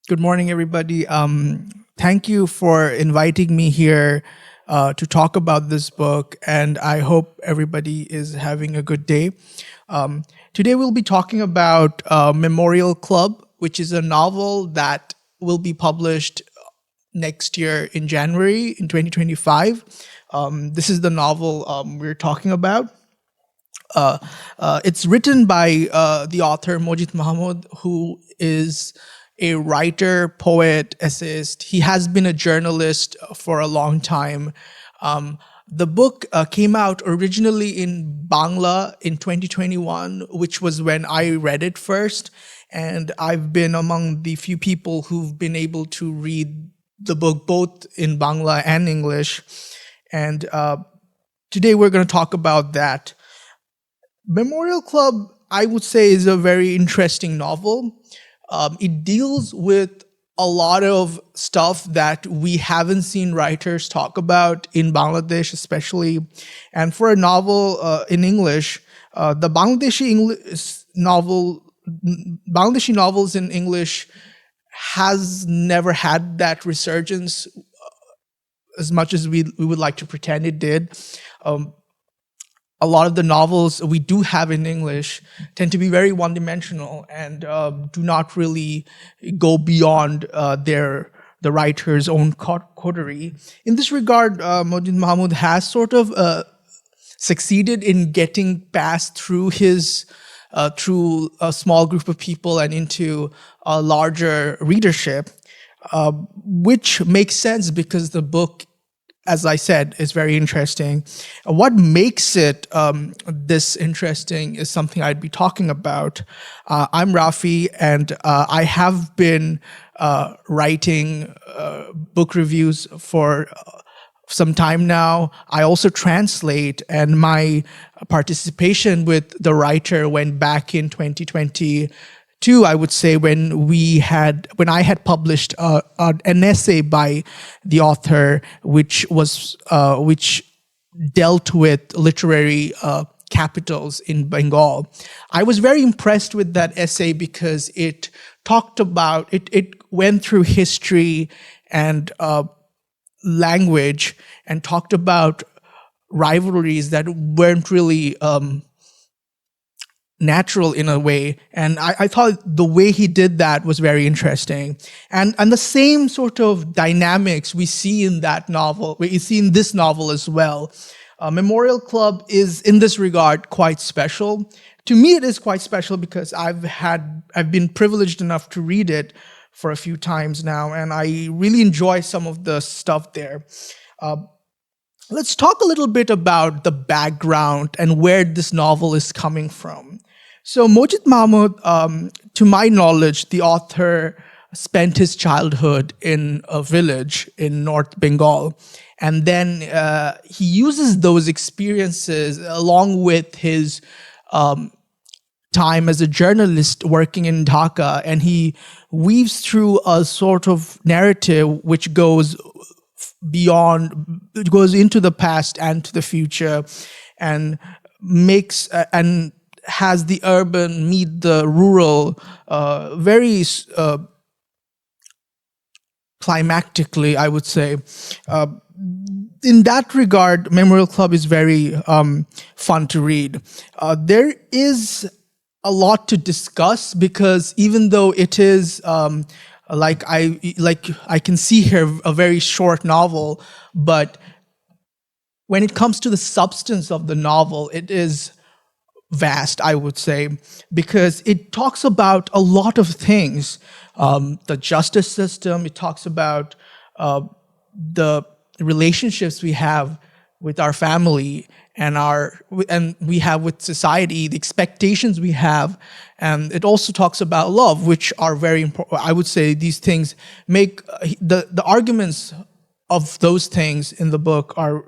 Good morning, everybody. Thank you for inviting me here to talk about this book, and I hope everybody is having a good day. Today, we'll be talking about Memorial Club, which is a novel that will be published next year in January in 2025. This is the novel we're talking about. It's written by the author Mozid Mahmud, who is a writer, poet, essayist. He has been a journalist for a long time. The book came out originally in Bangla in 2021, which was when I read it first. And I've been among the few people who've been able to read the book both in Bangla and English. And today we're going to talk about that. Memorial Club, I would say, is a very interesting novel. It deals with a lot of stuff that we haven't seen writers talk about in Bangladesh, especially. And for a novel in English, the Bangladeshi novels in English has never had that resurgence as much as we would like to pretend it did. A lot of the novels we do have in English tend to be very one-dimensional and do not really go beyond the writer's own coterie. In this regard, Mozid Mahmud has sort of succeeded in getting past through through a small group of people and into a larger readership, which makes sense because the book, as I said, is very interesting. What makes it this interesting is something I'd be talking about. I'm Rafi, and I have been writing book reviews for some time now. I also translate, and my participation with the writer went back in 2022, I would say, when I had published an essay by the author, which dealt with literary capitals in Bengal. I was very impressed with that essay because it talked about it went through history and language and talked about rivalries that weren't really natural in a way, and I thought the way he did that was very interesting, and the same sort of dynamics we see in that novel, we see in this novel as well. Memorial Club is, in this regard, quite special. To me, it is quite special because I've been privileged enough to read it for a few times now, and I really enjoy some of the stuff there. Let's talk a little bit about the background and where this novel is coming from. So Mozid Mahmud, to my knowledge, the author spent his childhood in a village in North Bengal. And then he uses those experiences along with his time as a journalist working in Dhaka, and he weaves through a sort of narrative which goes into the past and to the future, and and has the urban meet the rural very climactically, I would say. In that regard, Memorial Club is very fun to read. There is a lot to discuss because even though it is I can see here a very short novel, but when it comes to the substance of the novel, it is vast, I would say, because it talks about a lot of things. The justice system, it talks about the relationships we have with our family and we have with society, the expectations we have, and it also talks about love, which are very important. I would say these things make the arguments of those things in the book are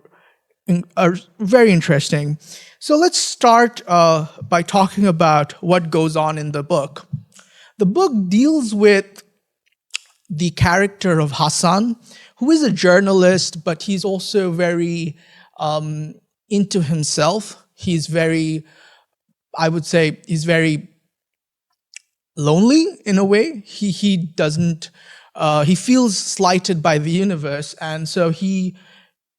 very interesting. So let's start by talking about what goes on in the book. The book deals with the character of Hasan, who is a journalist, but he's also very into himself. He's very, I would say, he's very lonely in a way. He doesn't. He feels slighted by the universe, and so he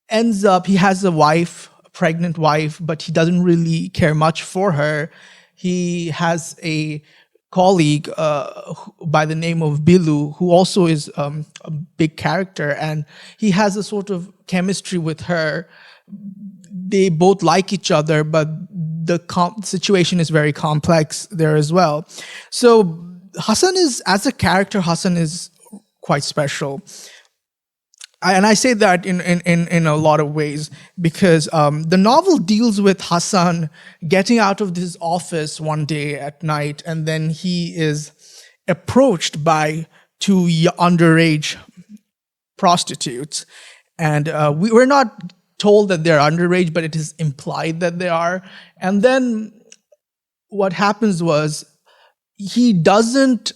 ends up. He has a wife, a pregnant wife, but he doesn't really care much for her. He has a colleague by the name of Bilu, who also is a big character, and he has a sort of chemistry with her. They both like each other, but the situation is very complex there as well. So Hasan is, as a character, Hasan is quite special. And I say that in a lot of ways because the novel deals with Hasan getting out of his office one day at night, and then he is approached by two underage prostitutes. And we're not told that they're underage, but it is implied that they are. And then what happens was he doesn't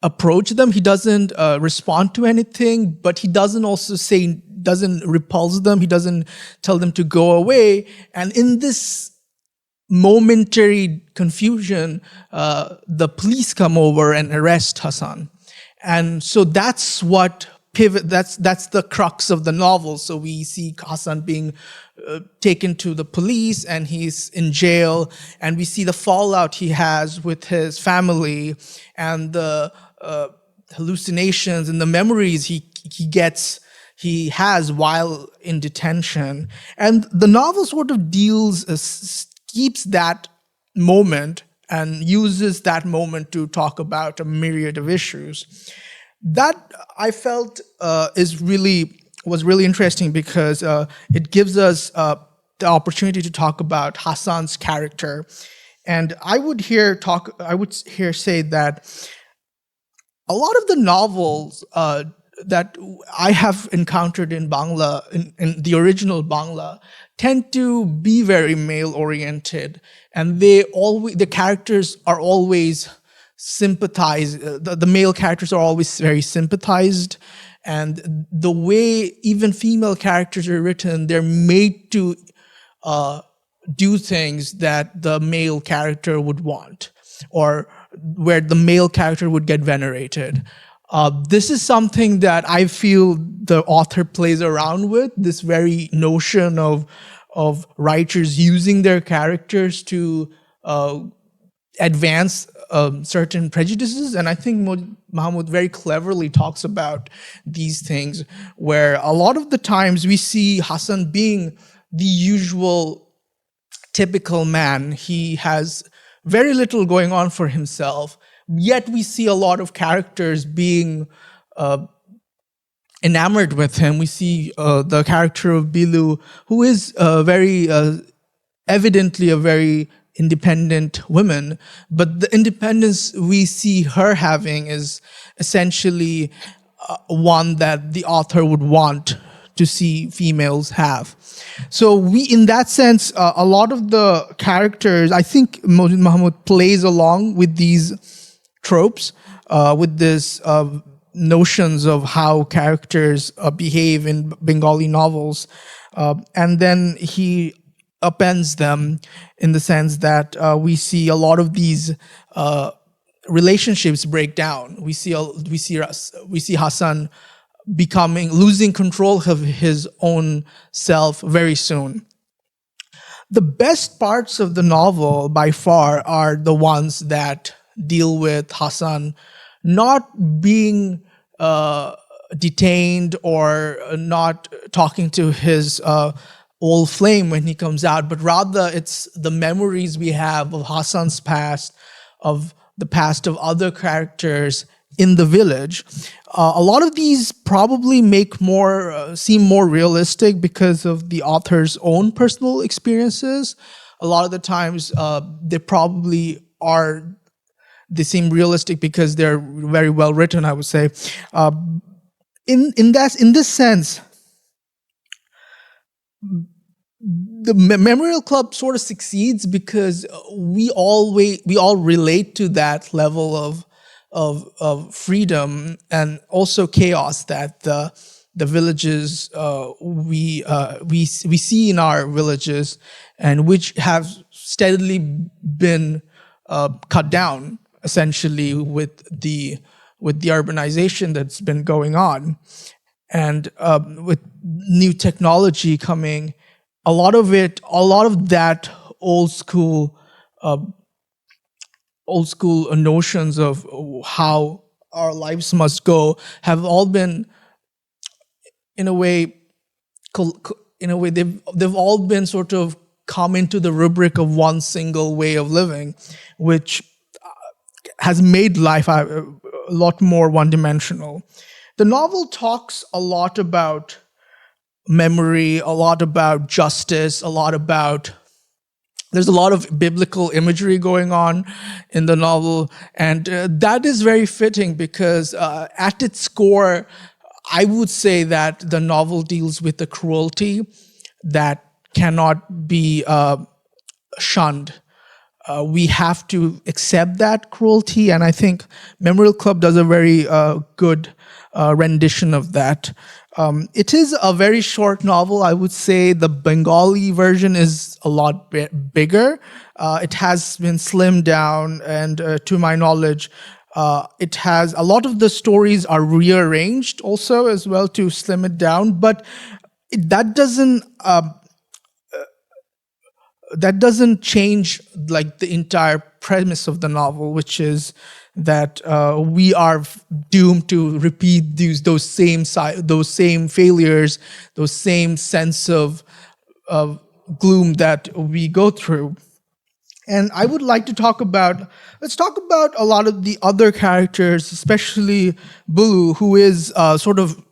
approach them, he doesn't respond to anything, but he doesn't also say, doesn't repulse them, he doesn't tell them to go away. And in this momentary confusion, the police come over and arrest Hasan. And so that's what that's the crux of the novel. So we see Hasan being taken to the police, and he's in jail, and we see the fallout he has with his family, and the hallucinations and the memories he has while in detention. And the novel sort of keeps that moment and uses that moment to talk about a myriad of issues. That I felt was really interesting because it gives us the opportunity to talk about Hasan's character. And I would here say that a lot of the novels that I have encountered in Bangla, in the original Bangla, tend to be very male-oriented, and the characters are always sympathized. The male characters are always very sympathized, and the way even female characters are written, they're made to do things that the male character would want, or where the male character would get venerated. This is something that I feel the author plays around with, this very notion of writers using their characters to advance certain prejudices. And I think Mahmud very cleverly talks about these things, where a lot of the times we see Hasan being the usual typical man. He has very little going on for himself, yet we see a lot of characters being enamored with him. We see the character of Bilu, who is very evidently a very independent woman, but the independence we see her having is essentially one that the author would want to see females have. So in that sense, a lot of the characters, I think Mozid Mahmud plays along with these tropes, with this notions of how characters behave in Bengali novels, and then he appends them in the sense that we see a lot of these relationships break down. We see Hasan losing control of his own self very soon. The best parts of the novel by far are the ones that deal with Hasan not being detained or not talking to his old flame when he comes out, but rather it's the memories we have of Hasan's past, of the past of other characters in the village. A lot of these probably seem more realistic because of the author's own personal experiences. A lot of the times they seem realistic because they're very well written, I would say. In this sense, the Memorial Club sort of succeeds because we all relate to that level of freedom and also chaos that the villages we see in our villages, and which have steadily been cut down essentially with the urbanization that's been going on, and with new technology coming, a lot of that old school notions of how our lives must go have all been, in a way, they've all been sort of come into the rubric of one single way of living, which has made life a lot more one-dimensional. The novel talks a lot about memory, a lot about justice, there's a lot of biblical imagery going on in the novel, and that is very fitting because at its core, I would say that the novel deals with the cruelty that cannot be shunned. We have to accept that cruelty, and I think Memorial Club does a very good rendition of that. It is a very short novel. I would say the Bengali version is a lot bigger. It has been slimmed down, and to my knowledge, it has a lot of the stories are rearranged also as well to slim it down. But that doesn't change like the entire premise of the novel, which is that we are doomed to repeat those same failures, those same sense of gloom that we go through. And I would like to let's talk about a lot of the other characters, especially Bilu, who is sort of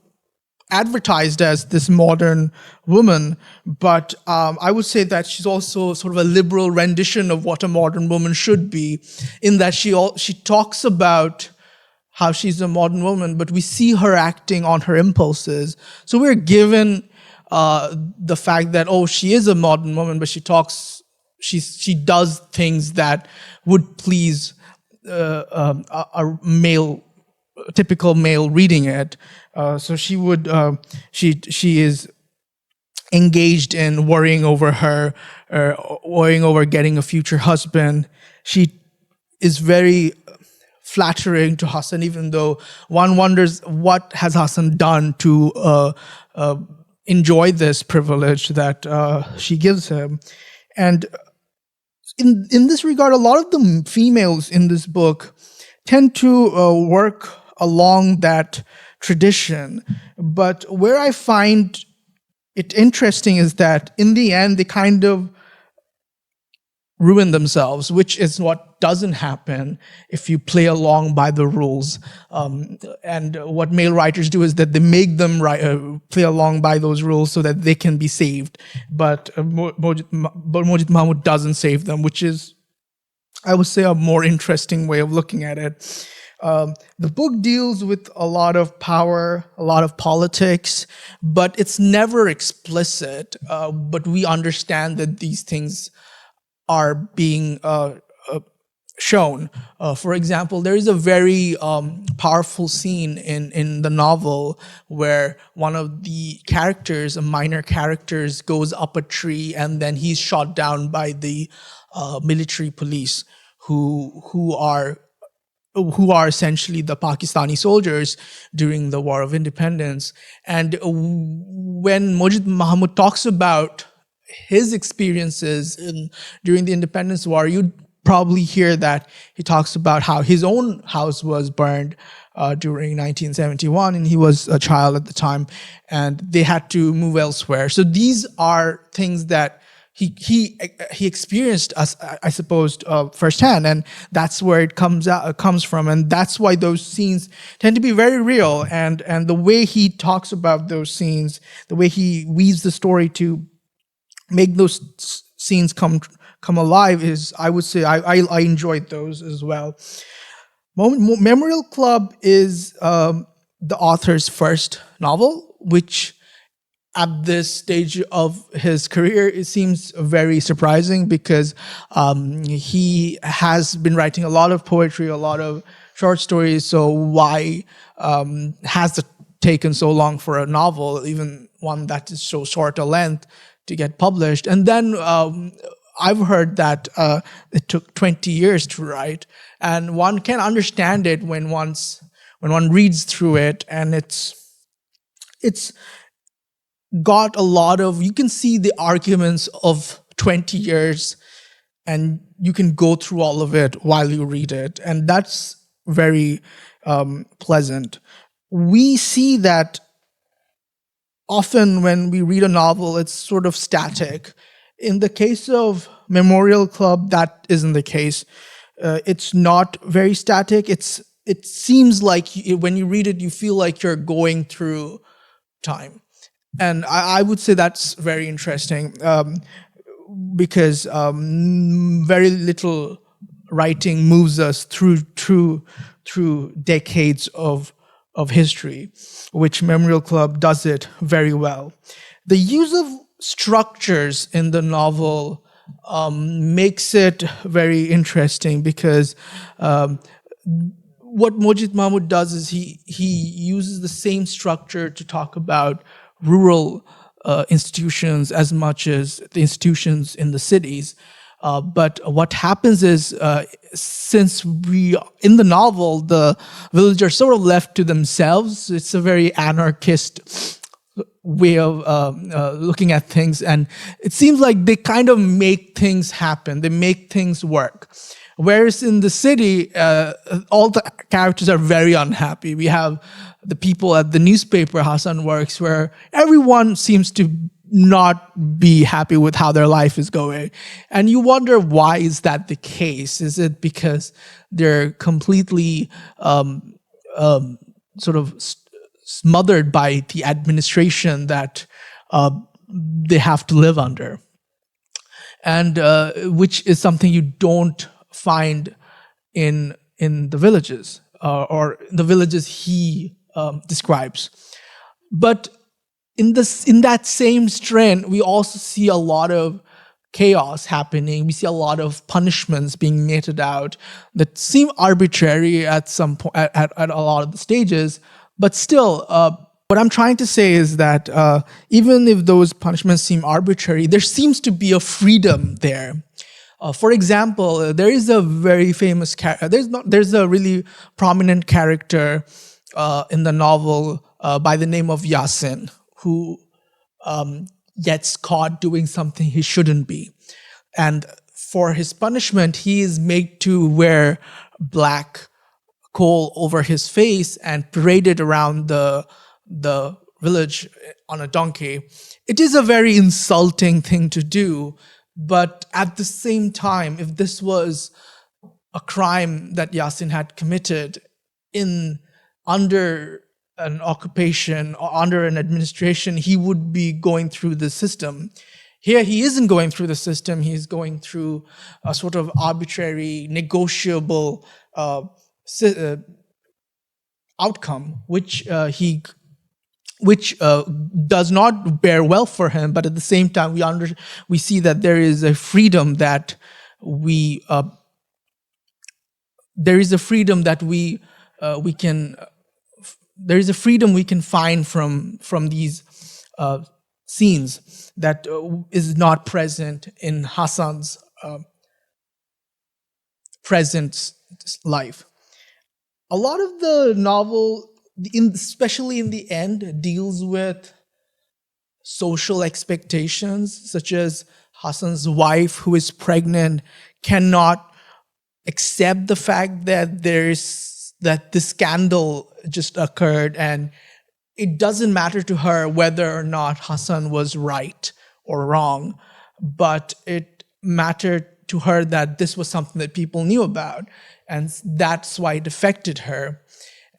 advertised as this modern woman, but I would say that she's also sort of a liberal rendition of what a modern woman should be, in that she talks about how she's a modern woman, but we see her acting on her impulses. So we're given the fact that, oh, she is a modern woman, but she does things that would please a typical male reading it. So she is engaged in worrying over getting a future husband. She is very flattering to Hasan, even though one wonders what has Hasan done to enjoy this privilege that she gives him. And in this regard, a lot of the females in this book tend to work along that tradition. But where I find it interesting is that in the end, they kind of ruin themselves, which is what doesn't happen if you play along by the rules. And what male writers do is that they make them play along by those rules so that they can be saved. But Mozid Mahmud doesn't save them, which is, I would say, a more interesting way of looking at it. The book deals with a lot of power, a lot of politics, but it's never explicit. But we understand that these things are being shown. For example, there is a very powerful scene in the novel where one of the characters, a minor characters, goes up a tree and then he's shot down by the military police who are essentially the Pakistani soldiers during the War of Independence. And when Mozid Mahmud talks about his experiences during the Independence War, you'd probably hear that he talks about how his own house was burned during 1971, and he was a child at the time, and they had to move elsewhere. So these are things that he experienced, I suppose, firsthand, and that's where it comes from, and that's why those scenes tend to be very real. And the way he talks about those scenes, the way he weaves the story to make those scenes come alive is, I would say, I enjoyed those as well. Memorial Club is the author's first novel, which at this stage of his career, it seems very surprising because he has been writing a lot of poetry, a lot of short stories. So why has it taken so long for a novel, even one that is so short a length, to get published? And then I've heard that it took 20 years to write, and one can understand it when one reads through it, and it's got a lot of, you can see the arguments of 20 years, and you can go through all of it while you read it, and that's very pleasant. We see that often when we read a novel, it's sort of static. In the case of Memorial Club, that isn't the case. It's not very static. It seems like when you read it, you feel like you're going through time. And I would say that's very interesting, because very little writing moves us through decades of history, which Memorial Club does it very well. The use of structures in the novel makes it very interesting, because what Mozid Mahmud does is he uses the same structure to talk about rural institutions as much as the institutions in the cities. But what happens is, since in the novel, the villagers are sort of left to themselves. It's a very anarchist way of looking at things. And it seems like they kind of make things happen. They make things work. Whereas in the city, all the characters are very unhappy. We have the people at the newspaper Hasan works, where everyone seems to not be happy with how their life is going. And you wonder, why is that the case? Is it because they're completely sort of smothered by the administration that they have to live under? And which is something you don't find in the villages, or the villages he describes. But in that same strain, we also see a lot of chaos happening. We see a lot of punishments being meted out that seem arbitrary at some point, at a lot of the stages. But still, what I'm trying to say is that even if those punishments seem arbitrary, there seems to be a freedom there. For example, there is a very famous character. There's a really prominent character in the novel by the name of Yasin, who gets caught doing something he shouldn't be. And for his punishment, he is made to wear black coal over his face and paraded around the village on a donkey. It is a very insulting thing to do, but at the same time, if this was a crime that Yasin had committed under an occupation or under an administration, he would be going through the system. Here, he isn't going through the system. He's going through a sort of arbitrary, negotiable outcome, which does not bear well for him. But at the same time, we see that there is a freedom that we can find from these scenes that is not present in Hasan's present life. A lot of the novel, especially in the end, deals with social expectations, such as Hasan's wife, who is pregnant, cannot accept the fact that this scandal just occurred, and it doesn't matter to her whether or not Hasan was right or wrong, but it mattered to her that this was something that people knew about, and that's why it affected her.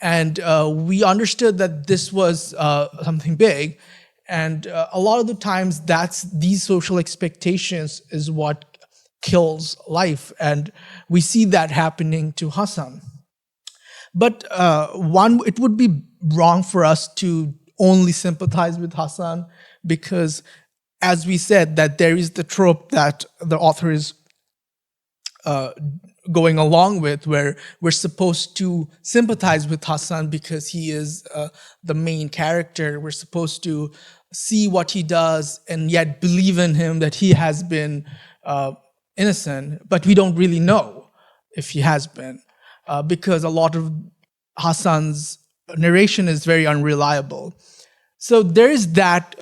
And we understood that this was something big, and a lot of the times these social expectations is what kills life, and we see that happening to Hasan. But it would be wrong for us to only sympathize with Hasan, because, as we said, that there is the trope that the author is going along with, where we're supposed to sympathize with Hasan because he is the main character. We're supposed to see what he does and yet believe in him, that he has been innocent, but we don't really know if he has been, because a lot of Hasan's narration is very unreliable. So there is that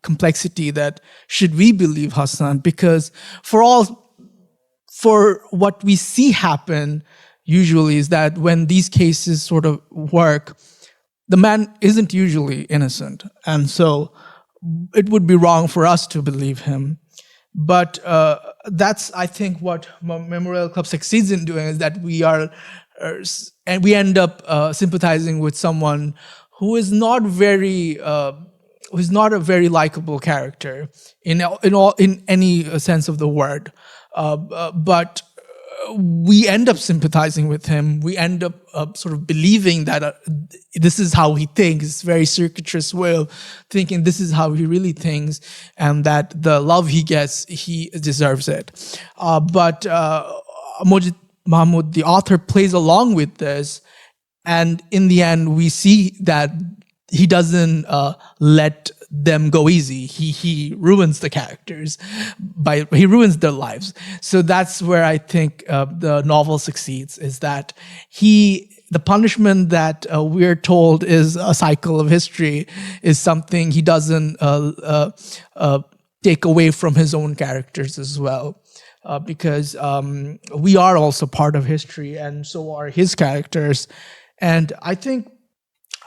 complexity that should we believe Hasan? Because for what we see happen usually is that when these cases sort of work, the man isn't usually innocent, and so it would be wrong for us to believe him. But that's, I think, what Memorial Club succeeds in doing, is that and we end up sympathizing with someone who is not a very likable character in any sense of the word, but we end up sympathizing with him. We end up sort of believing that this is how he thinks. It's a very circuitous way of thinking. This is how he really thinks, and that the love he gets, he deserves it. But Mozid Mahmud, the author, plays along with this, and in the end, we see that he doesn't let them go easy. He ruins the characters he ruins their lives. So that's where I think the novel succeeds, is that the punishment that we're told is a cycle of history is something he doesn't take away from his own characters as well. Because we are also part of history, and so are his characters. And I think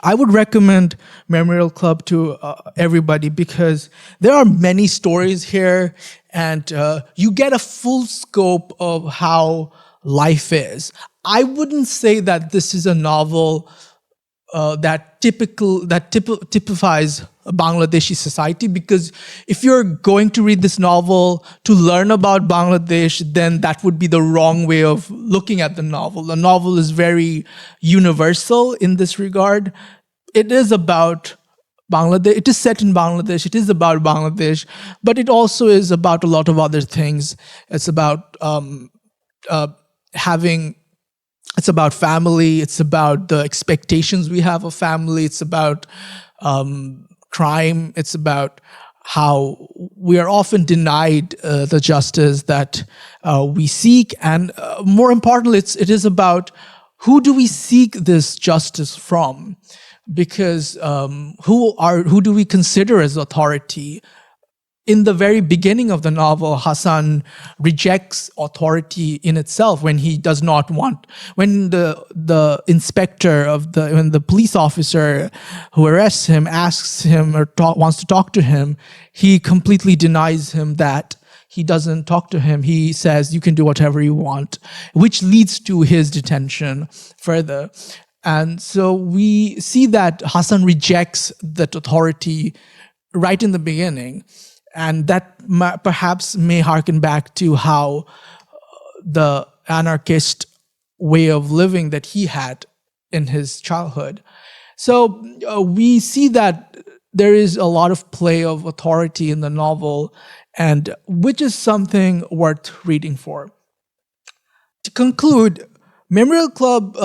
I would recommend Memorial Club to everybody, because there are many stories here, and you get a full scope of how life is. I wouldn't say that this is a novel that typifies Bangladeshi society, because if you're going to read this novel to learn about Bangladesh, then that would be the wrong way of looking at the novel. The novel is very universal in this regard. It is about Bangladesh. It is set in Bangladesh. It is about Bangladesh, but it also is about a lot of other things. It's about it's about family. It's about the expectations we have of family. It's about crime. It's about how we are often denied the justice that we seek. And more importantly, it is about who do we seek this justice from? Because who do we consider as authority? In the very beginning of the novel, Hasan rejects authority in itself when he does not want. When the inspector when the police officer who arrests him asks him or wants to talk to him, he completely denies him that. He doesn't talk to him. He says, "You can do whatever you want," which leads to his detention further. And so we see that Hasan rejects that authority right in the beginning. And that perhaps may harken back to how the anarchist way of living that he had in his childhood. So we see that there is a lot of play of authority in the novel, and which is something worth reading for. To conclude, Memorial Club,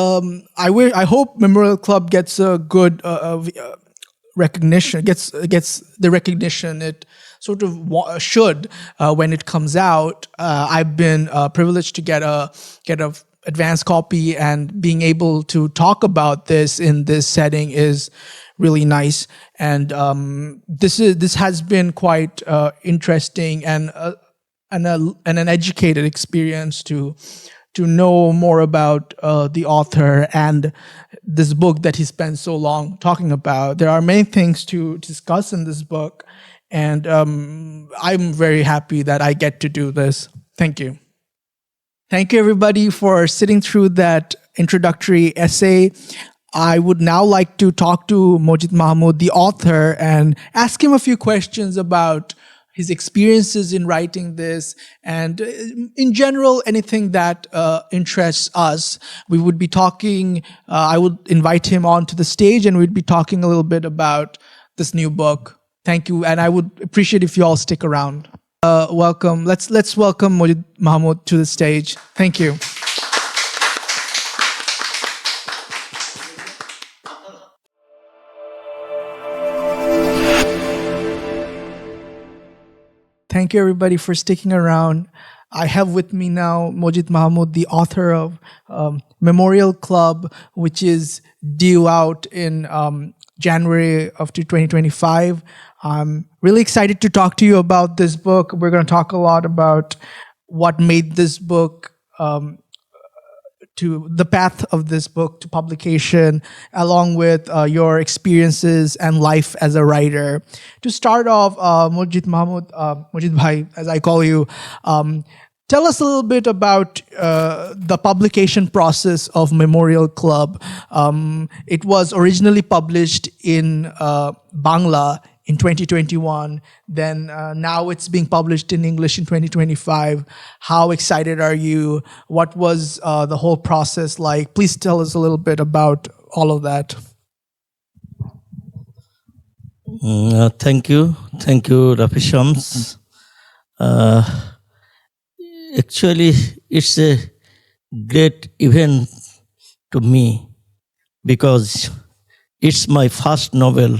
I hope Memorial Club gets a good recognition, gets the recognition it sort of should when it comes out. I've been privileged to get a advanced copy, and being able to talk about this in this setting is really nice. And this has been quite interesting and an educated experience to know more about the author and this book that he spent so long talking about. There are many things to discuss in this book, and I'm very happy that I get to do this. Thank you. Thank you, everybody, for sitting through that introductory essay. I would now like to talk to Mozid Mahmud, the author, and ask him a few questions about his experiences in writing this, and in general, anything that interests us. We would be talking, I would invite him onto the stage, and we'd be talking a little bit about this new book. Thank you, and I would appreciate if you all stick around. Welcome. Let's welcome Mozid Mahmud to the stage. Thank you. Thank you, everybody, for sticking around. I have with me now Mozid Mahmud, the author of Memorial Club, which is due out in January of 2025. I'm really excited to talk to you about this book. We're going to talk a lot about what made this book to the path of this book to publication, along with your experiences and life as a writer. To start off, Mozid Mahmud, Mozid Bhai, as I call you, tell us a little bit about the publication process of Memorial Club. It was originally published in Bangla in 2021. Then now it's being published in English in 2025. How excited are you? What was the whole process like? Please tell us a little bit about all of that. Thank you, Rafi Shams. Actually, it's a great event to me because it's my first novel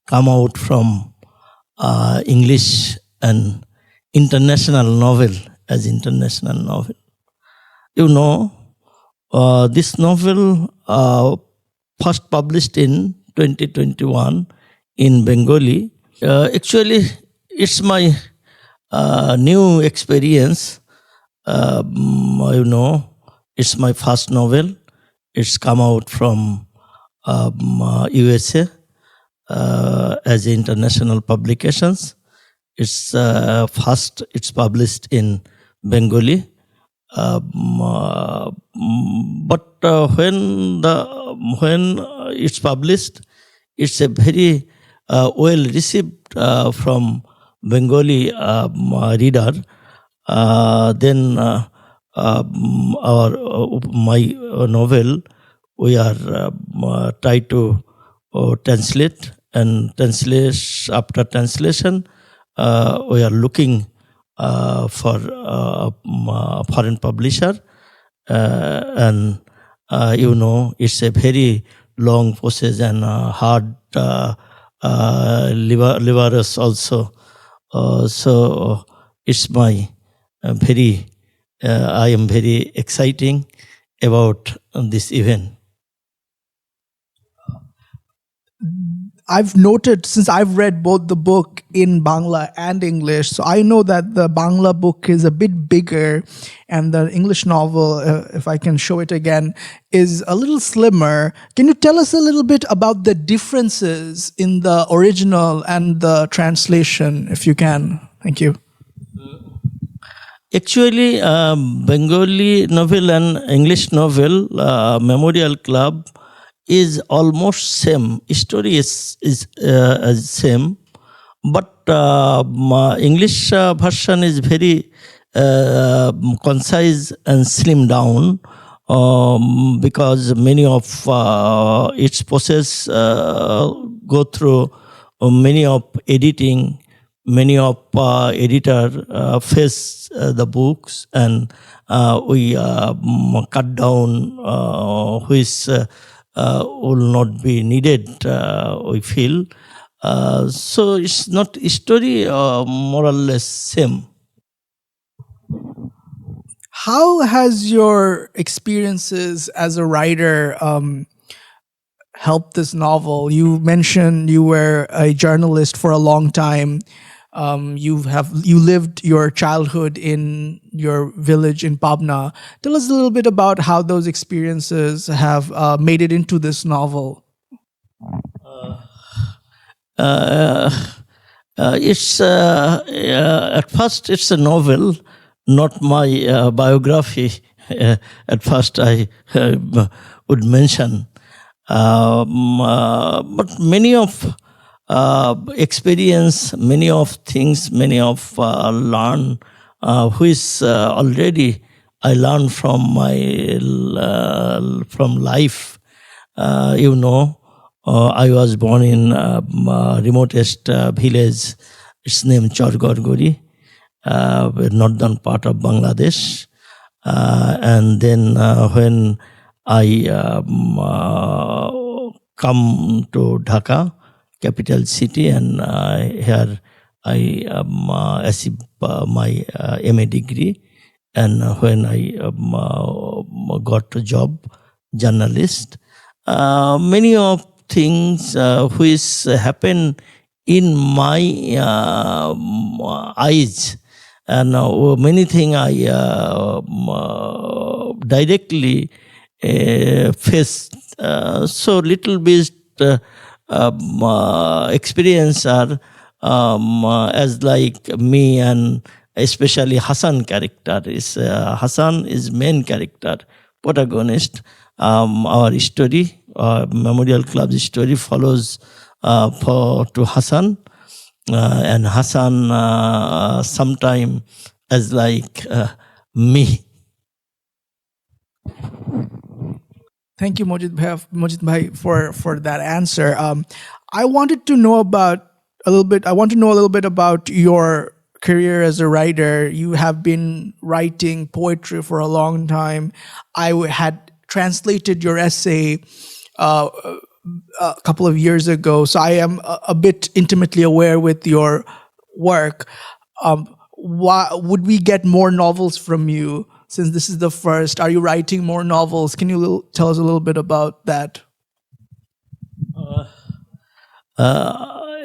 come out from English and international novel as international novel. You know, this novel first published in 2021 in Bengali. Actually, it's my new experience. You know, it's my first novel. It's come out from USA as international publications. It's first. It's published in Bengali. But when it's published, it's a very well received from Bengali reader. Then my novel we are try to translate, and after translation we are looking for foreign publisher, and you know, it's a very long process and hard laborious also. So it's my I am very exciting about this event. I've noted, since I've read both the book in Bangla and English, so I know that the Bangla book is a bit bigger and the English novel, if I can show it again, is a little slimmer. Can you tell us a little bit about the differences in the original and the translation, if you can? Thank you. Actually, Bengali novel and English novel, Memorial Club, is almost same. Story is same, but English version is very concise and slim down because many of its process go through many of editing. Many of editor face the books, and we cut down which will not be needed, we feel. So it's not story more or less same. How has your experiences as a writer helped this novel? You mentioned you were a journalist for a long time. You lived your childhood in your village in Pabna. Tell us a little bit about how those experiences have made it into this novel. It's at first it's a novel, not my biography. At first, I would mention, but many of experience, many of things, many of learn, which already I learned from my from life. You know, I was born in remotest village. It's named Chorgorgori, northern part of Bangladesh. And then when I come to Dhaka, capital city, and here I achieve my MA degree, and when I got a job, journalist, many of things which happen in my eyes, and many things I directly faced. So little bit experience are as like me, and especially Hasan character is Hasan is main character, protagonist. Our story, Memorial Club's story follows to Hasan, and Hasan sometime as like me. Thank you, Mojid Bhai, for that answer. I wanted to know about a little bit. I want to know a little bit about your career as a writer. You have been writing poetry for a long time. Had translated your essay a couple of years ago, so I am a bit intimately aware with your work. Would we get more novels from you? Since this is the first, are you writing more novels? Can you tell us a little bit about that?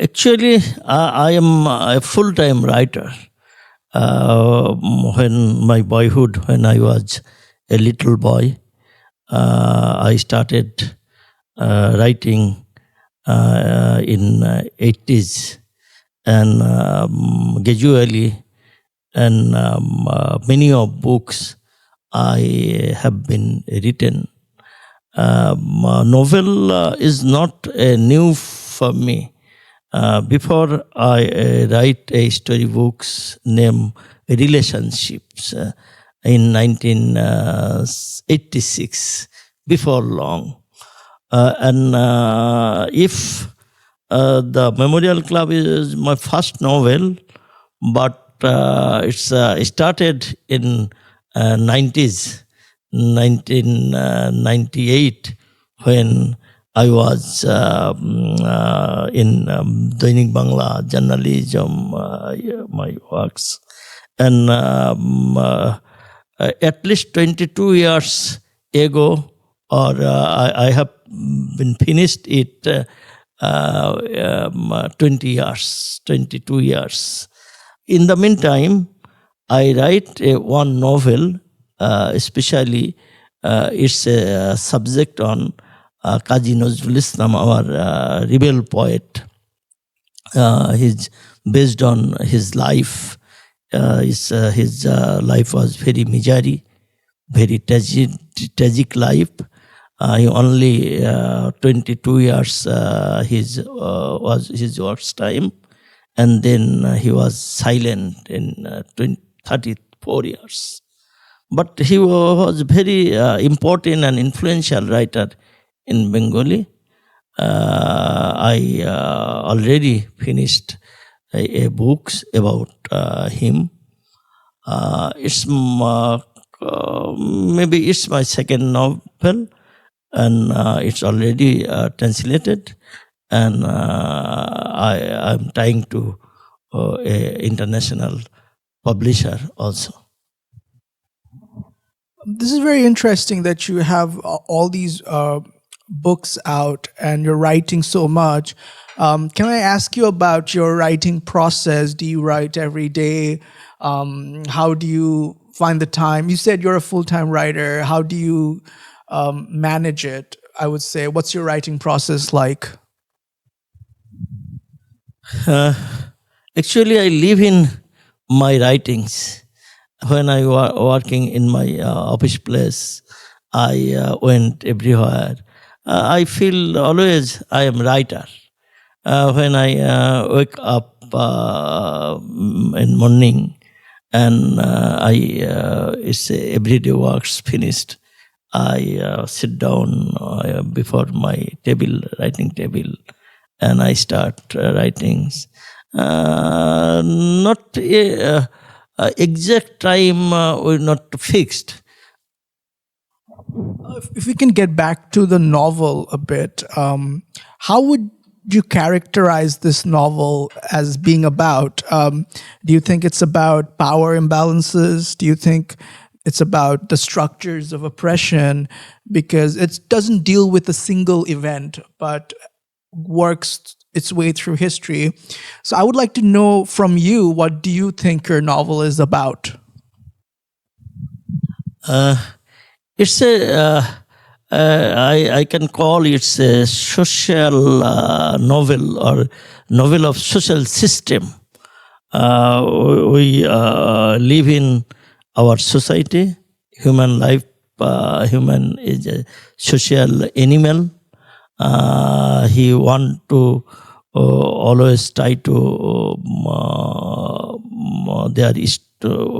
Actually, I am a full-time writer. When my boyhood, when I was a little boy, I started writing in 80s, and gradually, and many of books I have been written. Novel is not new for me. Before I write a storybooks named Relationships in 1986, before long. And if the Memorial Club is my first novel, but it's started in 90s, 1998, when I was in Dainik Bangla journalism, my works. And at least 22 years ago, or I have been finished it 20 years, 22 years. In the meantime, I write one novel, especially it's a subject on Kazi Nazrul, our rebel poet. He's based on his life. His life was very misery, very tragic life. He only 22 years was his work's time, and then he was silent in 34 years. But he was very important and influential writer in Bengali. I already finished a books about him. It's maybe it's my second novel, and it's already translated, and I'm trying to a international publisher also. This is very interesting that you have all these books out and you're writing so much. Can I ask you about your writing process? Do you write every day? How do you find the time? You said you're a full-time writer. How do you manage it? I would say, what's your writing process like? Actually, I live in my writings. When I was working in my office place, I went everywhere. I feel always I am writer. When I wake up in morning, and it's everyday works finished, I sit down before my table, writing table, and I start writings. Not exact time or not fixed. If we can get back to the novel a bit, how would do you characterize this novel as being about? Do you think it's about power imbalances? Do you think it's about the structures of oppression? Because it doesn't deal with a single event, but works its way through history. So I would like to know from you, what do you think your novel is about? It's I can call it a social novel, or novel of social system. We live in our society. Human is a social animal. He want to always try to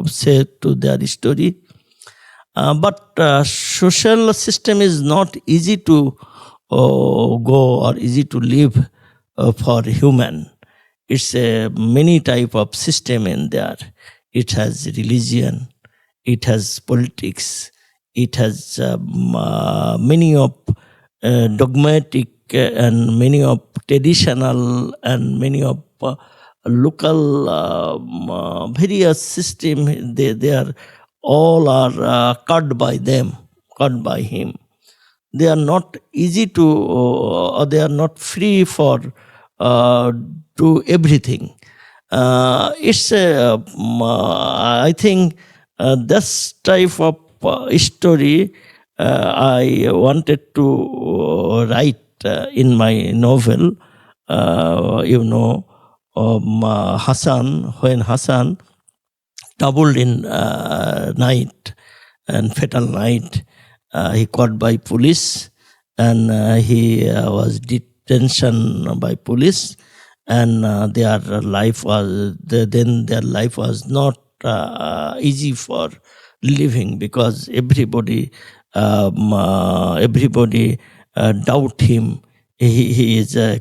say to their story. But social system is not easy to go or easy to live for human. It's a many type of system in there. It has religion, it has politics, it has many of dogmatic and many of traditional and many of local various system. They are all are cut by him. They are not easy to, or they are not free for do everything. It's I think this type of story I wanted to write in my novel. Hasan, when Hasan doubled in night and fatal night, he caught by police, and he was detention by police, and their life was not easy for living, because everybody doubt him. He is a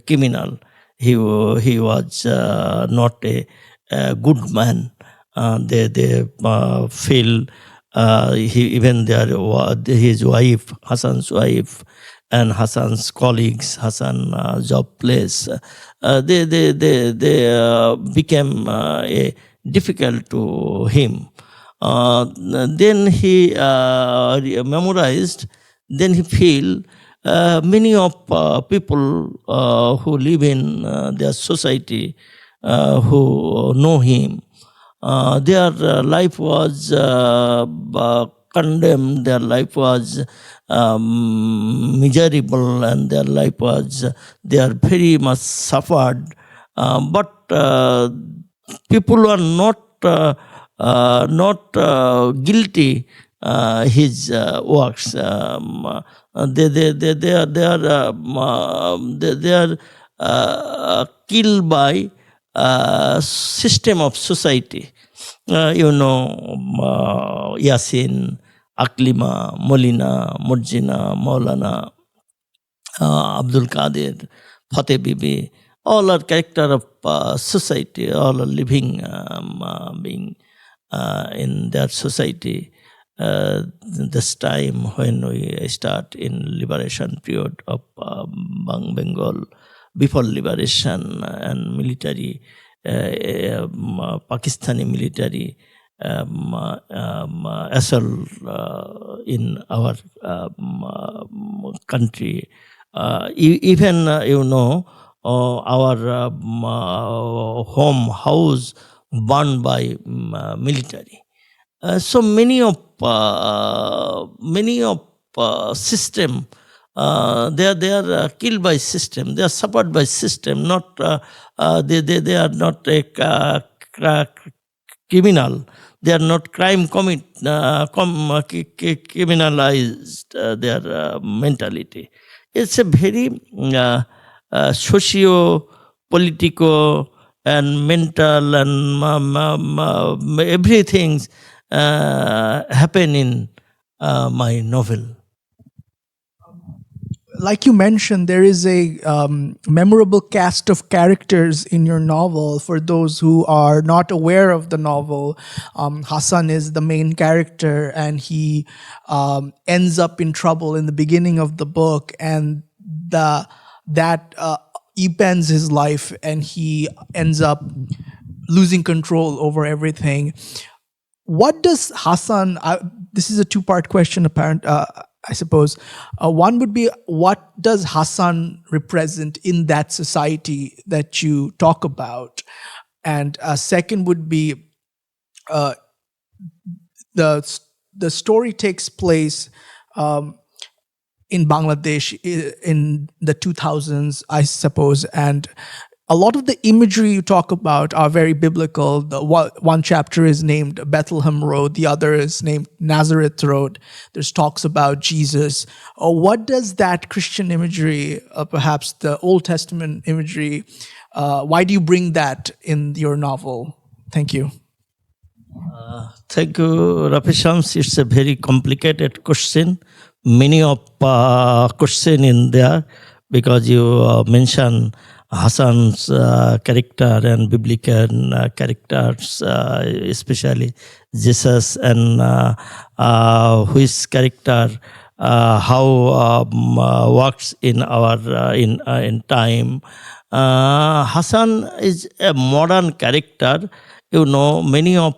criminal. He was not a good man. They feel even his wife, Hasan's wife, and Hasan's colleagues, Hasan job place, they became difficult to him. Then he memorized. Then he feel many of people who live in their society, who know him, their life was condemned, their life was miserable, and their life was, they are very much suffered. But people are not guilty his works. They are killed by system of society. Yasin, Aklima, Molina, Murjina, Maulana, Abdul Qadir, Fateh Bibi, all are character of society, all are living being in their society. This time when we start in liberation period of Bengal, before liberation and military, Pakistani military assault in our country. Even our home house burned by military. So many of system, they are killed by system. They are suffered by system. Not they are not a criminal. They are not criminalized their mentality. It's a very socio-political and mental and everything happen in my novel. Like you mentioned, there is a memorable cast of characters in your novel. For those who are not aware of the novel, Hasan is the main character, and he ends up in trouble in the beginning of the book. And the that upends his life and he ends up losing control over everything. What does Hasan? This is a two-part question, apparent. I suppose one would be, what does Hasan represent in that society that you talk about, and second would be the the story takes place in Bangladesh in the 2000s, I suppose, and a lot of the imagery you talk about are very biblical. The one chapter is named Bethlehem Road, the other is named Nazareth Road. There's talks about Jesus. What does that Christian imagery, perhaps the Old Testament imagery, why do you bring that in your novel? Thank you. Thank you, Rapishams. It's a very complicated question. Many of question in there, because you mentioned Hasan's character and biblical characters, especially Jesus, and his character, how works in our in time. Hasan is a modern character. You know, many of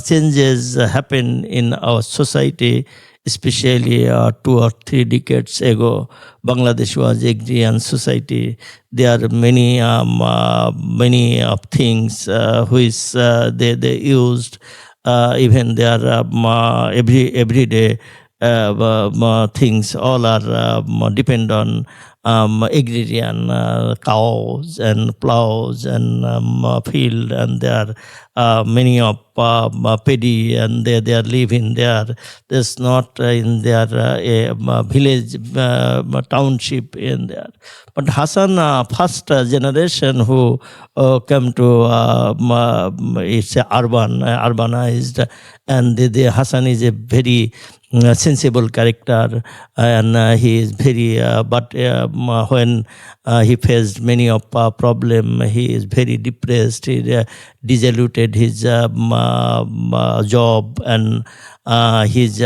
changes happen in our society, especially 2 or 3 decades ago. Bangladesh was agrarian society. There are many many of things which they used. Even there are everyday things all are depend on agrarian cows and plows and field, and there are many of paddy, and they are living there. There's not in their village township in there. But Hasan, first generation who came to it's urbanized, and the Hasan is a very sensible character, and he is very but when he faced many of problem, he is very depressed. He disillusioned his job, and he's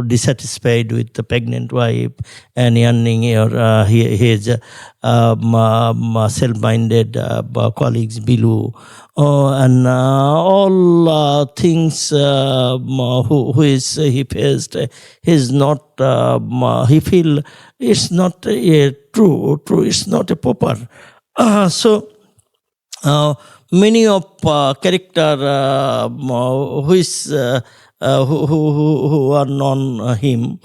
dissatisfied with the pregnant wife, and yearning his self-minded colleagues Bilu, and all things who is he faced. He's not he feel it's not a true it's not a proper. So many of character who are known him,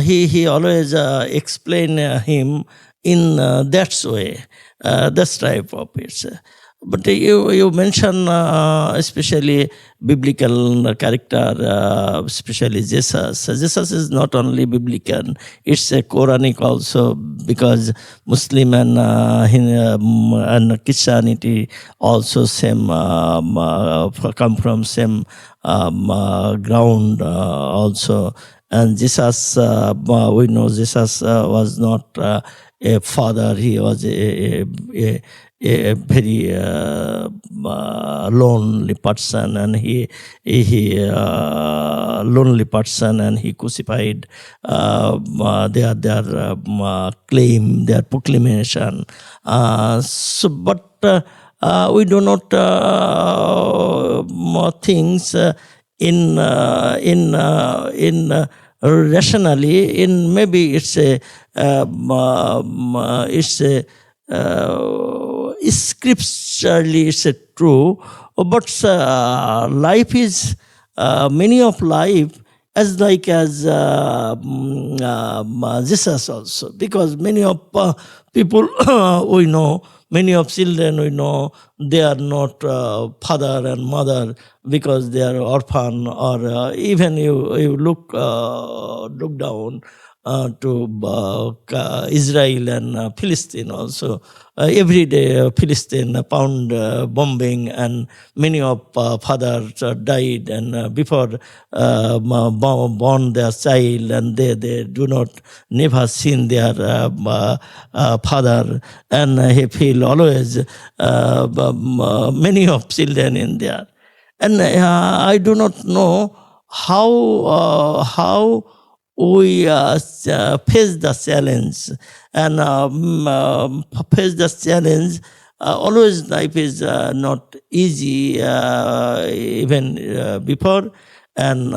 he always explain him in that way, that type of it. But you mention especially biblical character, especially Jesus. Jesus is not only biblical; it's a Quranic also, because Muslim and Christianity also same come from same ground also. And Jesus, we know Jesus was not a father; he was a very lonely person, and he lonely person, and he crucified their claim, their proclamation. But we do not things in rationally. In maybe it's a scripturally it's true, but life is many of life as like as Jesus also, because many of people we know, many of children we know, they are not father and mother because they are orphan, or even you look down to Israel and Philistine also. Every day Philistine pound bombing, and many of fathers died, and before born their child, and they do not never seen their father, and he feel always many of children in there. And I do not know how we face the challenge and face the challenge. Always life is not easy, even before and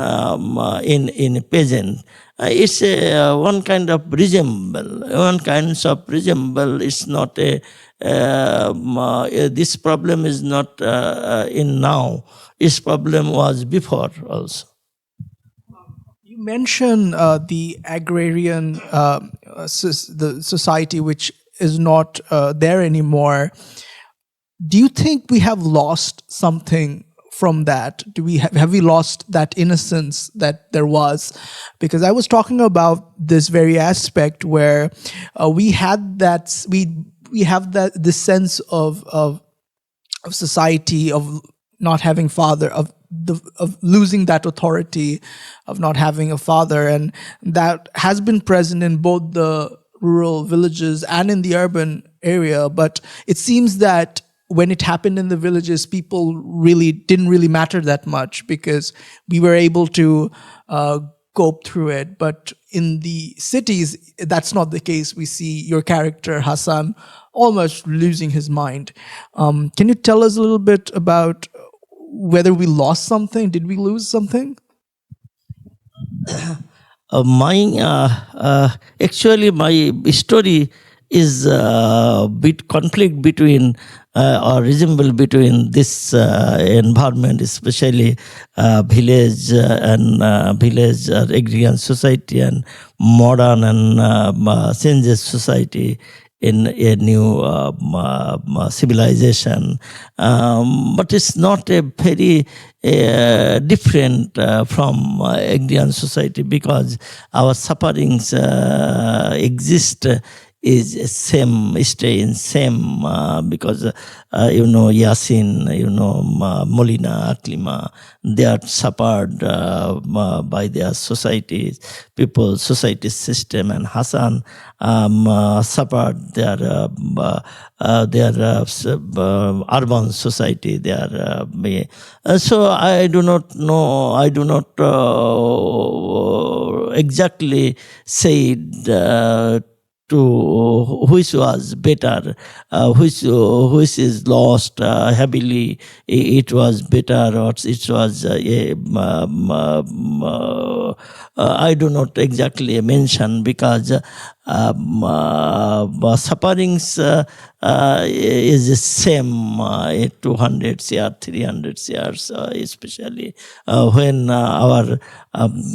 in present. It's one kind of resemble. One kind of resemble. It's not a. This problem is not in now. This problem was before also. You mentioned the agrarian the society which is not there anymore. Do you think we have lost something from that? Do we have we lost that innocence that there was? Because I was talking about this very aspect where we had that we have that this sense of society, of not having father, of losing that authority, of not having a father, and that has been present in both the rural villages and in the urban area. But it seems that when it happened in the villages, people really didn't really matter that much because we were able to cope through it. But in the cities, that's not the case. We see your character Hasan almost losing his mind. Can you tell us a little bit about whether we lost something? Did we lose something? Actually my story is bit conflict between or resemble between this environment, especially village and village agrarian society and modern and changes society in a new civilization. But it's not a very different from agrarian society because our sufferings exist is same, stay in same because Yasin, Molina, Aklima, they are suffered by their societies, people, society system, and Hasan suffered their urban society. So I do not know. I do not exactly say to which was better, which is lost heavily. It was better, or it was. I do not exactly mention because sufferings is the same 200 CR, 300 CRs, especially when our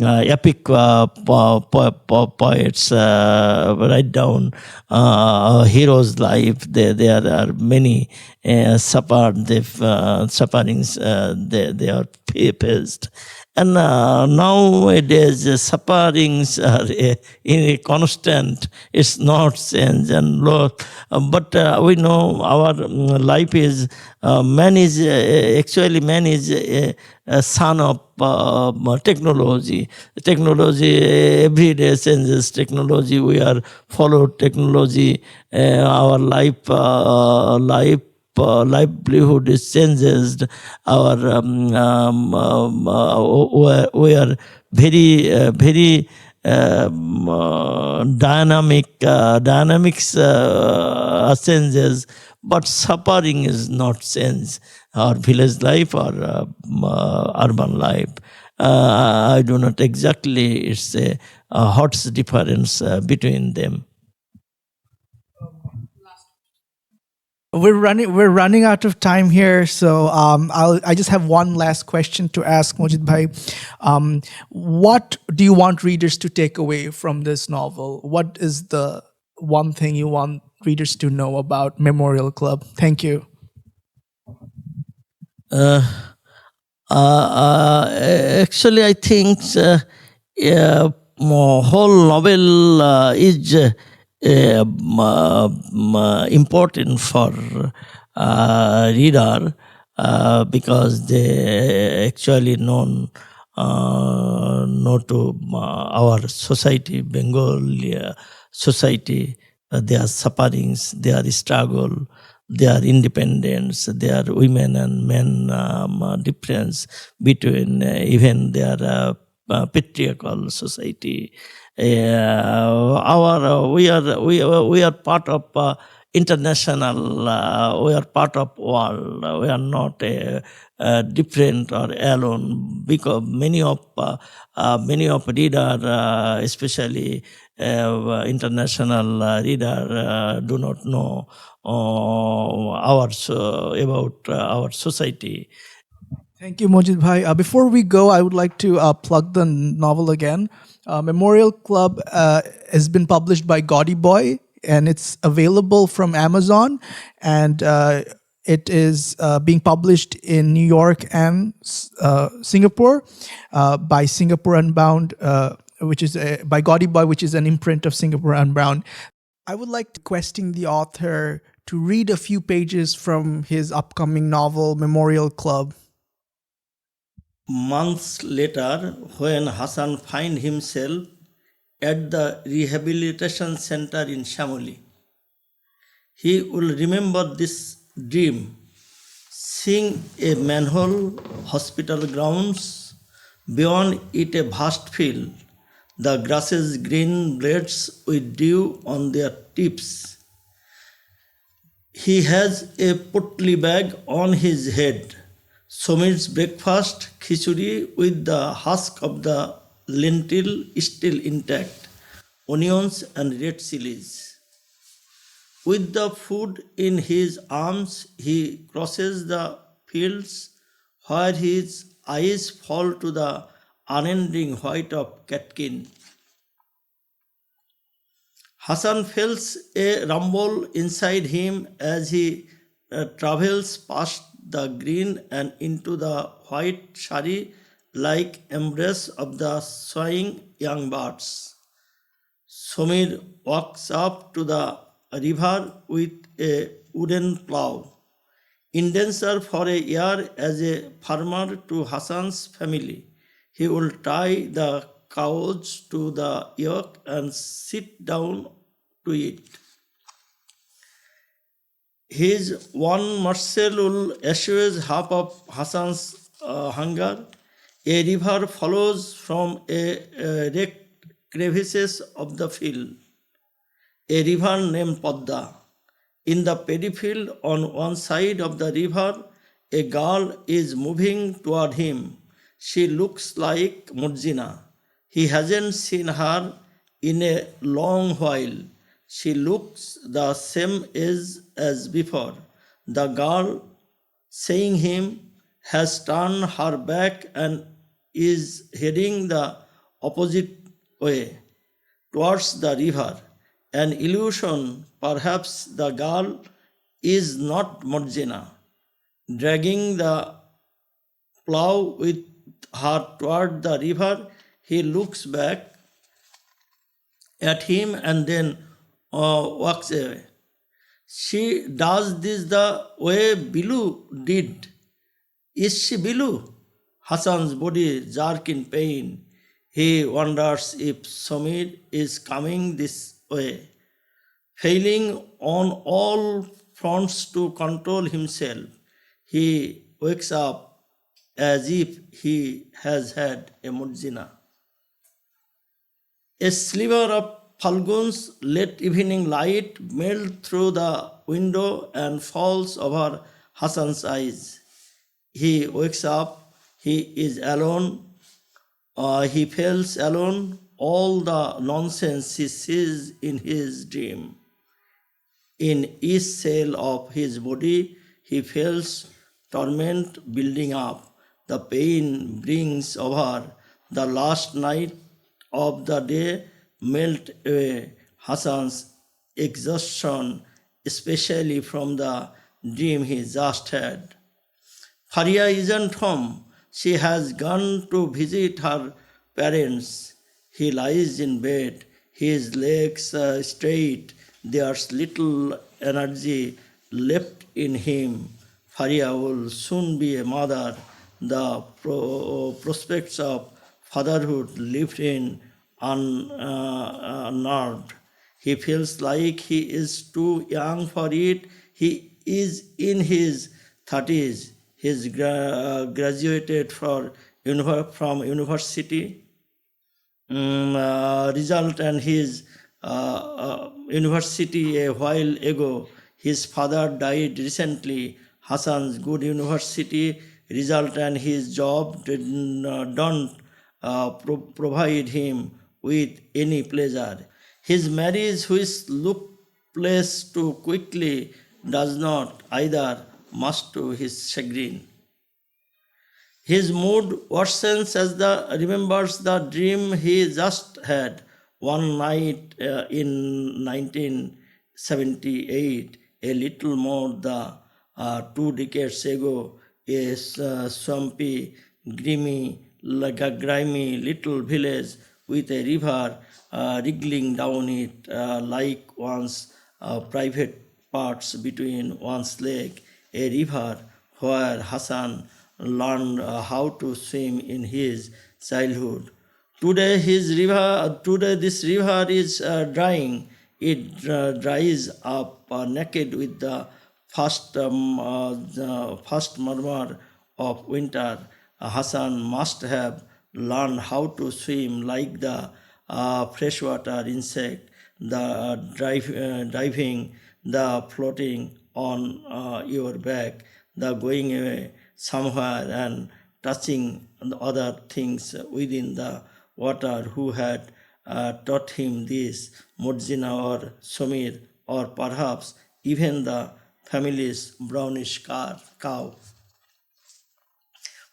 epic poets write down a hero's life. There are many suffered, sufferings they are faced. And nowadays, sufferings are in a constant. It's not change and loss. But we know our life is man is actually man is a son of technology. Technology every day changes. Technology we are followed technology. Our livelihood is changes. Our we are very dynamics changes, but suffering is not change. Our village life or urban life. I do not exactly. It's a what's the difference between them. We're running out of time here, so I just have one last question to ask Mozid Bhai. What do you want readers to take away from this novel? What is the one thing you want readers to know about Memorial Club? Thank you. Actually, I think whole novel is important for reader because they actually know to our society, Bengali society, their sufferings, their struggle, their independence, their women and men difference between even their patriarchal society. We are part of international. We are part of world. We are not different or alone, because many of reader, especially international reader, do not know about our society. Thank you, Mojid Bhai. Before we go, I would like to plug the novel again. Memorial Club has been published by Gaudy Boy, and it's available from Amazon. And it is being published in New York and Singapore by Singapore Unbound, which is by Gaudy Boy, which is an imprint of Singapore Unbound. I would like to requesting the author to read a few pages from his upcoming novel, Memorial Club. Months later, when Hasan finds himself at the rehabilitation center in Shamoli, he will remember this dream, seeing a manhole, hospital grounds, beyond it a vast field, the grasses green blades with dew on their tips. He has a portly bag on his head. Somir's breakfast, khichuri with the husk of the lentil still intact, onions and red chilies. With the food in his arms, he crosses the fields where his eyes fall to the unending white of catkin. Hasan feels a rumble inside him as he travels past the green and into the white shari like embrace of the swaying young birds. Somir walks up to the river with a wooden plough. In danger for a year as a farmer to Hasan's family, he will tie the cows to the yoke and sit down to eat. His one morsel will assuage half of Hasan's hunger. A river follows from a wrecked crevices of the field. A river named Padda. In the paddy field on one side of the river, a girl is moving toward him. She looks like Murjina. He hasn't seen her in a long while. She looks the same age as before. The girl, seeing him, has turned her back and is heading the opposite way, towards the river. An illusion, perhaps the girl is not Marjana. Dragging the plough with her toward the river, he looks back at him and then walks away. She does this the way Bilu did. Is she Bilu? Hasan's body jerks in pain. He wonders if Samir is coming this way. Failing on all fronts to control himself, he wakes up as if he has had a mujina. A sliver of Falgun's late evening light melts through the window and falls over Hasan's eyes. He wakes up, he is alone, he feels alone, all the nonsense he sees in his dream. In each cell of his body, he feels torment building up. The pain brings over. The last night of the day melt away Hasan's exhaustion, especially from the dream he just had. Faria isn't home. She has gone to visit her parents. He lies in bed, his legs straight. There's little energy left in him. Faria will soon be a mother. The prospects of fatherhood live in unnerved. He feels like he is too young for it. He is in his 30s. He's graduated from university. result and his university a while ago. His father died recently. Hassan's good university result and his job don't provide him with any pleasure. His marriage, which look place too quickly, does not either, much to his chagrin. His mood worsens as the remembers the dream he just had one night in 1978, a little more than 2 decades ago. A swampy, grimy little village with a river wriggling down it like one's private parts between one's leg. A river where Hassan learned how to swim in his childhood. Today this river is drying. It dries up naked with the first murmur of winter. Hassan must have learned how to swim like the freshwater insect, the diving, the floating on your back, the going away somewhere and touching the other things within the water. Who had taught him this? Murjina or Somir, or perhaps even the family's brownish cow.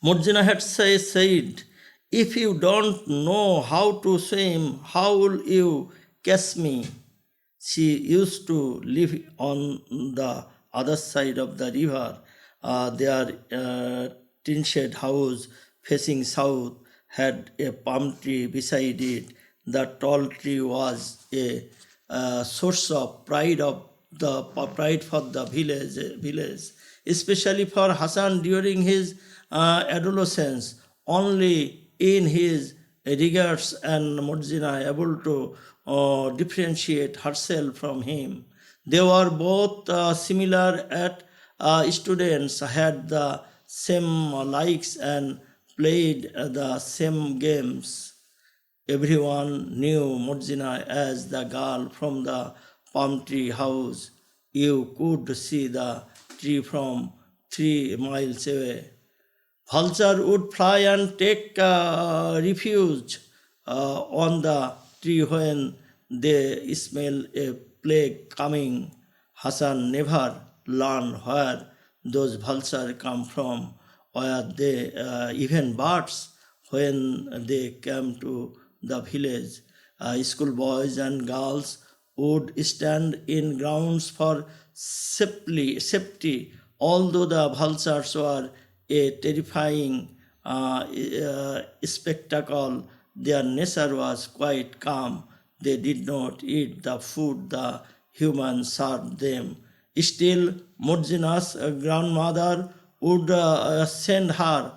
Murjina had said, "If you don't know how to swim, how will you catch me?" She used to live on the other side of the river. Their tin shed house facing south had a palm tree beside it. The tall tree was a source of pride for the village, especially for Hassan during his adolescence. Only in his regards and Murjina able to differentiate herself from him. They were both similar at students, had the same likes and played the same games. Everyone knew Murjina as the girl from the palm tree house. You could see the tree from 3 miles away. Vulture would fly and take refuge on the tree when they smell a plague coming. Hassan never learned where those vultures come from. Were they even birds? When they came to the village, schoolboys and girls would stand in grounds for safety, although the vultures were a terrifying spectacle. Their nature was quite calm. They did not eat the food the humans served them. Still, Murjina's grandmother would send her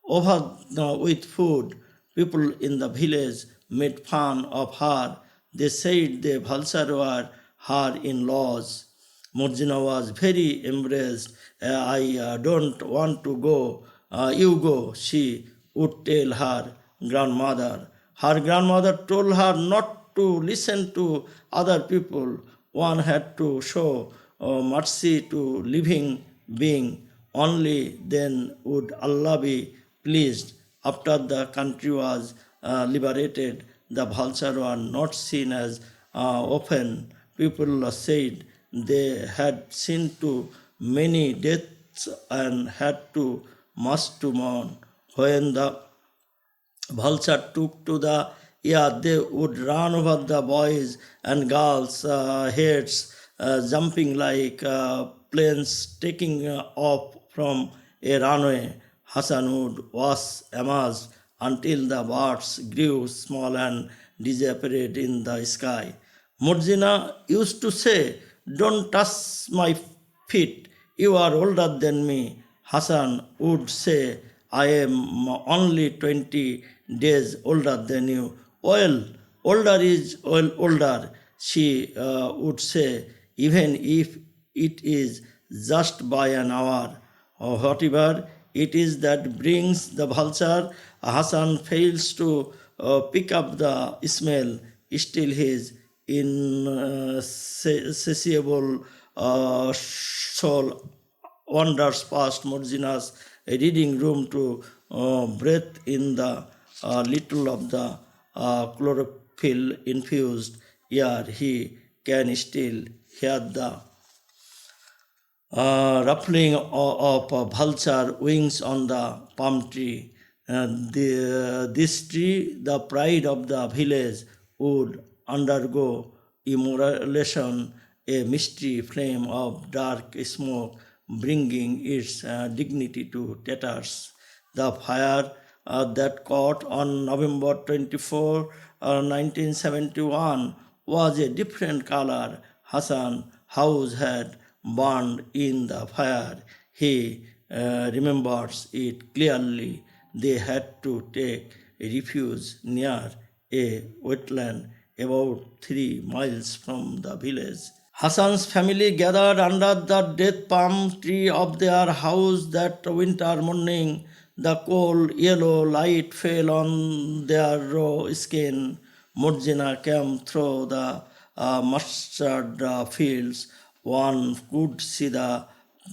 over with food. People in the village made fun of her. They said the vultures were her in-laws. Murjina was very embarrassed. I don't want to go. You go, she would tell her grandmother. Her grandmother told her not to listen to other people. One had to show mercy to living being. Only then would Allah be pleased. After the country was liberated, the vultures were not seen as often. People said they had seen too many deaths and had too much to mourn. When the vulture took to the air, they would run over the boys and girls' heads, jumping like planes taking off from a runway. Hassan would was amazed until the birds grew small and disappeared in the sky. Murjina used to say, "Don't touch my feet, you are older than me." Hassan would say, "I am only 20 days older than you." Well, older is older, she would say, even if it is just by an hour. Or whatever it is that brings the vulture, Hassan fails to pick up the smell, still his insatiable soul wanders past Murjina's reading room to breathe in the little of the chlorophyll infused air. He can still hear the ruffling of vulture wings on the palm tree. This tree, the pride of the village, would undergo immolation, a misty flame of dark smoke, bringing its dignity to tatters. The fire that caught on November 24, 1971, was a different color. Hasan's house had burned in the fire. He remembers it clearly. They had to take refuge near a wetland about 3 miles from the village. Hasan's family gathered under the death palm tree of their house that winter morning. The cold yellow light fell on their raw skin. Murjina came through the mustard fields. One could see the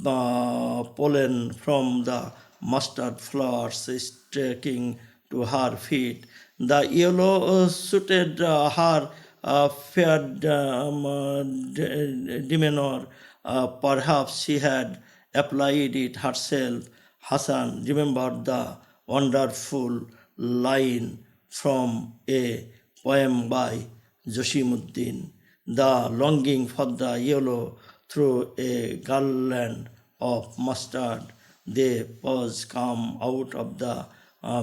pollen from the mustard flowers sticking to her feet. The yellow suited her fair demeanor. Perhaps she had applied it herself. Hasan remembered the wonderful line from a poem by Josimuddin, the longing for the yellow through a garland of mustard. They was come out of the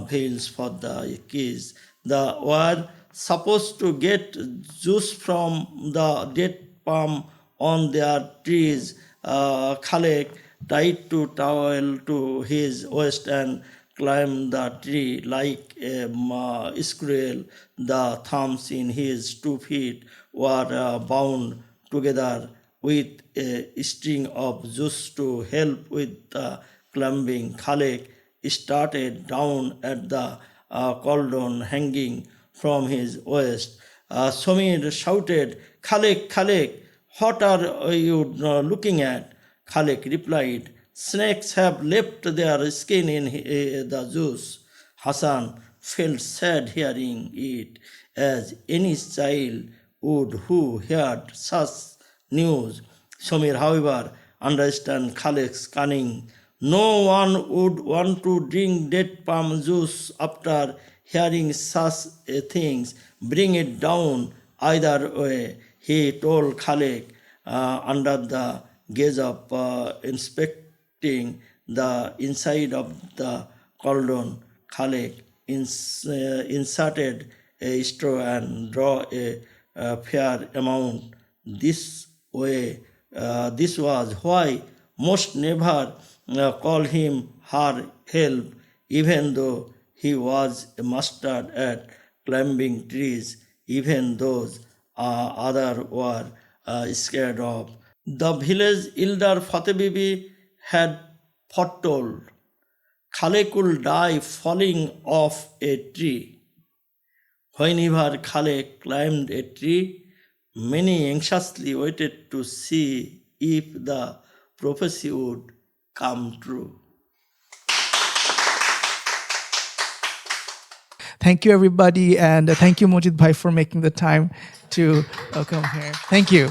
veils for the keys. They were supposed to get juice from the dead palm on their trees. Khalek tied to towel to his waist and climbed the tree like a squirrel. The thumbs in his 2 feet were bound together with a string of juice to help with the climbing. Khalek started down at the cauldron hanging from his waist. Somir shouted, Khalek, Khalek, what are you looking at? Khalek replied, snakes have left their skin in the juice. Hasan felt sad hearing it, as any child would who heard such news. Somir, however, understood Khalek's cunning. No one would want to drink dead palm juice after hearing such things. Bring it down either way, he told Khalek, under the gaze of inspecting the inside of the cauldron. Khalek inserted a straw and draw a fair amount. This was why most never called him her help, even though he was a master at climbing trees. Even those other were scared of. The village elder Fateh Bibi had foretold Khalek would die falling off a tree. Whenever Khalek climbed a tree, many anxiously waited to see if the prophecy would come true. Thank you, everybody, and thank you, Mojid Bhai, for making the time to come here. Thank you.